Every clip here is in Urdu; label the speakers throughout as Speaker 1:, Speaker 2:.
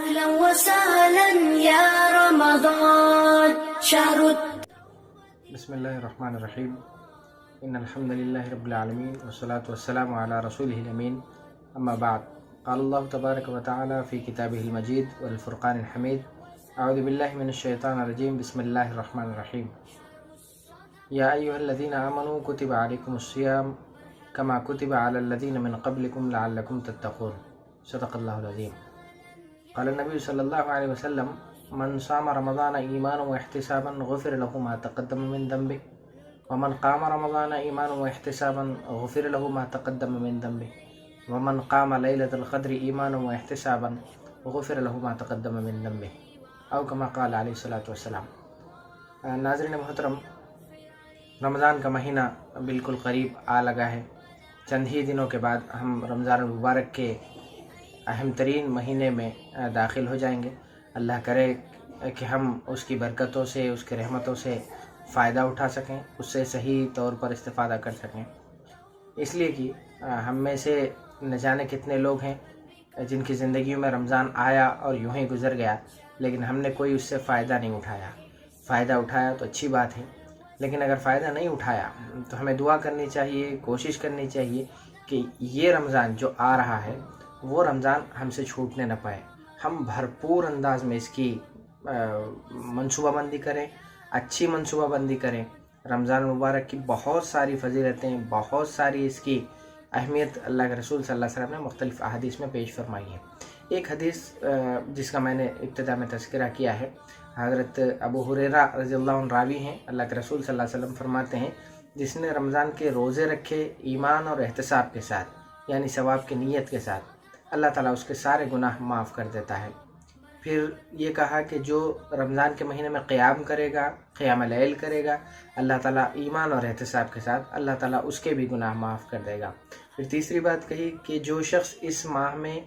Speaker 1: أهلا وسهلا يا رمضان شهر.
Speaker 2: بسم الله الرحمن الرحيم. إن الحمد لله رب العالمين والصلاة والسلام على رسوله الأمين. أما بعد، قال الله تبارك وتعالى في كتابه المجيد والفرقان الحميد: أعوذ بالله من الشيطان الرجيم. بسم الله الرحمن الرحيم. يا أيها الذين آمنوا كتب عليكم الصيام كما كتب على الذين من قبلكم لعلكم تتقون. صدق الله العظيم. قال النبي صلى الله عليه وسلم: من صام رمضان إيمانا واحتسابا غفر له ما تقدم من ذنبه ومن قام رمضان إيمانا واحتسابا غفر له ما تقدم من ذنبه ومن قام ليلة القدر إيمانا واحتسابا غفر له ما تقدم من ذنبه او كما قال علیہ الصلوۃ والسلام. ناظرین محترم، رمضان کا مہینہ بالکل قریب آ لگا ہے. چند ہی دنوں کے بعد ہم رمضان المبارک کے اہم ترین مہینے میں داخل ہو جائیں گے. اللہ کرے کہ ہم اس کی برکتوں سے، اس کی رحمتوں سے فائدہ اٹھا سکیں، اس سے صحیح طور پر استفادہ کر سکیں. اس لیے کہ ہم میں سے نہ جانے کتنے لوگ ہیں جن کی زندگیوں میں رمضان آیا اور یوں ہی گزر گیا، لیکن ہم نے کوئی اس سے فائدہ نہیں اٹھایا. فائدہ اٹھایا تو اچھی بات ہے، لیکن اگر فائدہ نہیں اٹھایا تو ہمیں دعا کرنی چاہیے، کوشش کرنی چاہیے کہ یہ رمضان جو آ رہا ہے وہ رمضان ہم سے چھوٹنے نہ پائے. ہم بھرپور انداز میں اس کی منصوبہ بندی کریں، اچھی منصوبہ بندی کریں. رمضان المبارک کی بہت ساری فضیلتیں، بہت ساری اس کی اہمیت اللہ کے رسول صلی اللہ علیہ وسلم نے مختلف احادیث میں پیش فرمائی ہے. ایک حدیث جس کا میں نے ابتدا میں تذکرہ کیا ہے، حضرت ابو ہریرہ رضی اللہ عنہ راوی ہیں. اللہ کے رسول صلی اللہ علیہ وسلم فرماتے ہیں: جس نے رمضان کے روزے رکھے ایمان اور احتساب کے ساتھ، یعنی ثواب کی نیت کے ساتھ، اللہ تعالیٰ اس کے سارے گناہ معاف کر دیتا ہے. پھر یہ کہا کہ جو رمضان کے مہینے میں قیام کرے گا، قیام لیل کرے گا، اللہ تعالیٰ ایمان اور احتساب کے ساتھ اللہ تعالیٰ اس کے بھی گناہ معاف کر دے گا. پھر تیسری بات کہی کہ جو شخص اس ماہ میں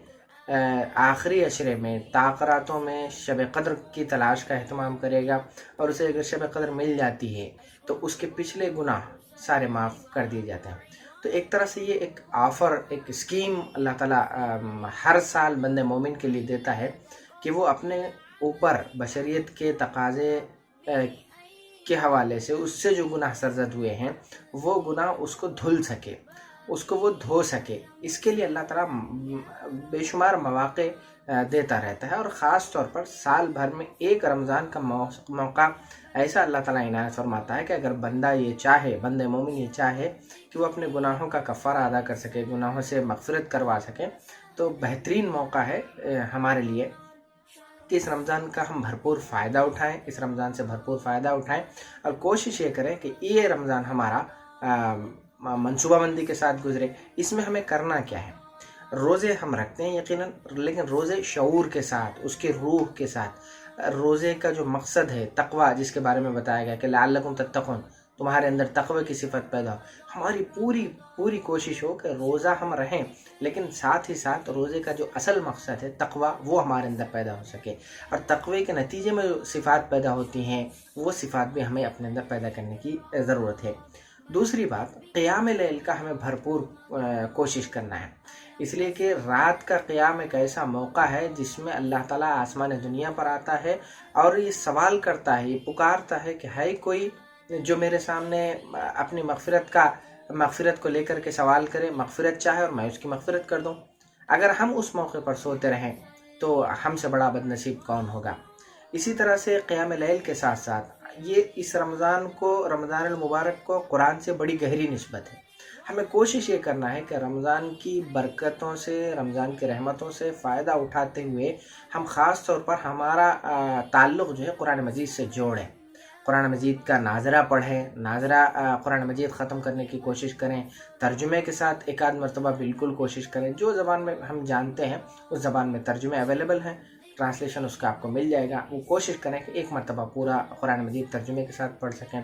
Speaker 2: آخری عشرے میں تاخراتوں میں شب قدر کی تلاش کا اہتمام کرے گا اور اسے اگر شب قدر مل جاتی ہے تو اس کے پچھلے گناہ سارے معاف کر دیے جاتے ہیں. تو ایک طرح سے یہ ایک آفر، ایک اسکیم اللہ تعالیٰ ہر سال بندے مومن کے لیے دیتا ہے کہ وہ اپنے اوپر بشریت کے تقاضے کے حوالے سے اس سے جو گناہ سرزد ہوئے ہیں وہ گناہ اس کو دھل سکے، اس کو وہ دھو سکے. اس کے لیے اللہ تعالیٰ بے شمار مواقع دیتا رہتا ہے، اور خاص طور پر سال بھر میں ایک رمضان کا موقع ایسا اللہ تعالیٰ عنایت فرماتا ہے کہ اگر بندہ یہ چاہے، بندے مومن یہ چاہے کہ وہ اپنے گناہوں کا کفارہ ادا کر سکے، گناہوں سے مغفرت کروا سکے، تو بہترین موقع ہے ہمارے لیے کہ اس رمضان کا ہم بھرپور فائدہ اٹھائیں، اس رمضان سے بھرپور فائدہ اٹھائیں، اور کوشش یہ کریں کہ یہ رمضان ہمارا منصوبہ بندی کے ساتھ گزرے. اس میں ہمیں کرنا کیا ہے؟ روزے ہم رکھتے ہیں یقیناً، لیکن روزے شعور کے ساتھ، اس کی روح کے ساتھ. روزے کا جو مقصد ہے تقوی، جس کے بارے میں بتایا گیا کہ لعلکم تتقون، تمہارے اندر تقوی کی صفت پیدا ہو. ہماری پوری کوشش ہو کہ روزہ ہم رہیں، لیکن ساتھ ہی ساتھ روزے کا جو اصل مقصد ہے تقوی، وہ ہمارے اندر پیدا ہو سکے. اور تقوی کے نتیجے میں جو صفات پیدا ہوتی ہیں وہ صفات بھی ہمیں اپنے اندر پیدا کرنے کی ضرورت ہے. دوسری بات، قیام لیل کا ہمیں بھرپور کوشش کرنا ہے، اس لیے کہ رات کا قیام ایک ایسا موقع ہے جس میں اللہ تعالیٰ آسمان دنیا پر آتا ہے اور یہ سوال کرتا ہے، یہ پکارتا ہے کہ ہے کوئی جو میرے سامنے اپنی مغفرت کو لے کر کے سوال کرے، مغفرت چاہے اور میں اس کی مغفرت کر دوں. اگر ہم اس موقع پر سوتے رہیں تو ہم سے بڑا بد نصیب کون ہوگا. اسی طرح سے قیام لیل کے ساتھ ساتھ یہ اس رمضان المبارک کو قرآن سے بڑی گہری نسبت ہے. ہمیں کوشش یہ کرنا ہے کہ رمضان کی برکتوں سے، رمضان کی رحمتوں سے فائدہ اٹھاتے ہوئے ہم خاص طور پر ہمارا تعلق جو ہے قرآن مجید سے جوڑیں. قرآن مجید کا ناظرہ پڑھیں، قرآن مجید ختم کرنے کی کوشش کریں. ترجمے کے ساتھ ایک آدھ مرتبہ بالکل کوشش کریں. جو زبان میں ہم جانتے ہیں اس زبان میں ترجمے اویلیبل ہیں، ٹرانسلیشن اس کا آپ کو مل جائے گا. وہ کوشش کریں کہ ایک مرتبہ پورا قرآن مجید ترجمے کے ساتھ پڑھ سکیں.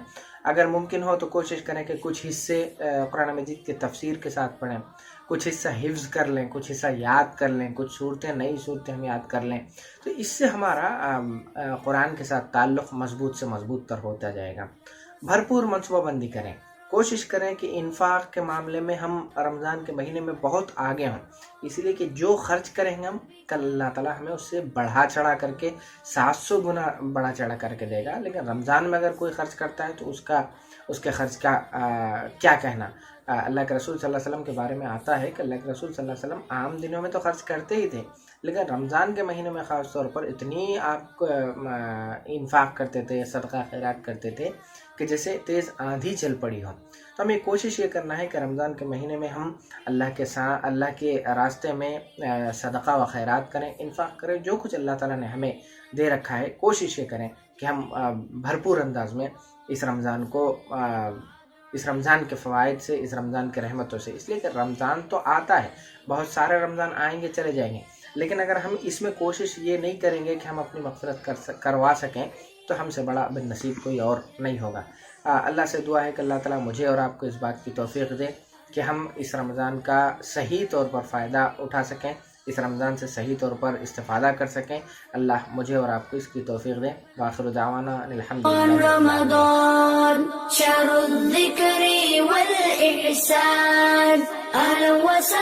Speaker 2: اگر ممکن ہو تو کوشش کریں کہ کچھ حصے قرآن مجید کی تفسیر کے ساتھ پڑھیں، کچھ حصہ حفظ کر لیں، کچھ حصہ یاد کر لیں، کچھ صورتیں، نئی صورتیں ہم یاد کر لیں. تو اس سے ہمارا قرآن کے ساتھ تعلق مضبوط سے مضبوط تر ہوتا جائے گا. بھرپور منصوبہ بندی کریں، کوشش کریں کہ انفاق کے معاملے میں ہم رمضان کے مہینے میں بہت آگے ہوں، اس لیے کہ جو خرچ کریں گے ہم کل اللہ تعالیٰ ہمیں اس سے بڑھا چڑھا کر کے 700 گنا بڑھا چڑھا کر کے دے گا. لیکن رمضان میں اگر کوئی خرچ کرتا ہے تو اس کے خرچ کا کیا کہنا. اللہ کے رسول صلی اللہ علیہ وسلم کے بارے میں آتا ہے کہ اللہ کے رسول صلی اللہ علیہ وسلم عام دنوں میں تو خرچ کرتے ہی تھے، لیکن رمضان کے مہینے میں خاص طور پر اتنی آپ انفاق کرتے تھے، صدقہ خیرات کرتے تھے کہ جیسے تیز آندھی چل پڑی ہو. تو ہمیں کوشش یہ کرنا ہے کہ رمضان کے مہینے میں ہم اللہ کے راستے میں صدقہ و خیرات کریں، انفاق کریں. جو کچھ اللہ تعالیٰ نے ہمیں دے رکھا ہے کوشش یہ کریں کہ ہم بھرپور انداز میں اس رمضان کے فوائد سے، اس رمضان کے رحمتوں سے، اس لیے کہ رمضان تو آتا ہے، بہت سارے رمضان آئیں گے چلے جائیں گے، لیکن اگر ہم اس میں کوشش یہ نہیں کریں گے کہ ہم اپنی مغفرت کروا سکیں تو ہم سے بڑا بد نصیب کوئی اور نہیں ہوگا. اللہ سے دعا ہے کہ اللہ تعالیٰ مجھے اور آپ کو اس بات کی توفیق دے کہ ہم اس رمضان کا صحیح طور پر فائدہ اٹھا سکیں، اس رمضان سے صحیح طور پر استفادہ کر سکیں. اللہ مجھے اور آپ کو اس کی توفیق دے. وآخر دعوانا الحمدللہ.
Speaker 1: رمضان شهر الذكر والإحسان أهلا وسهلا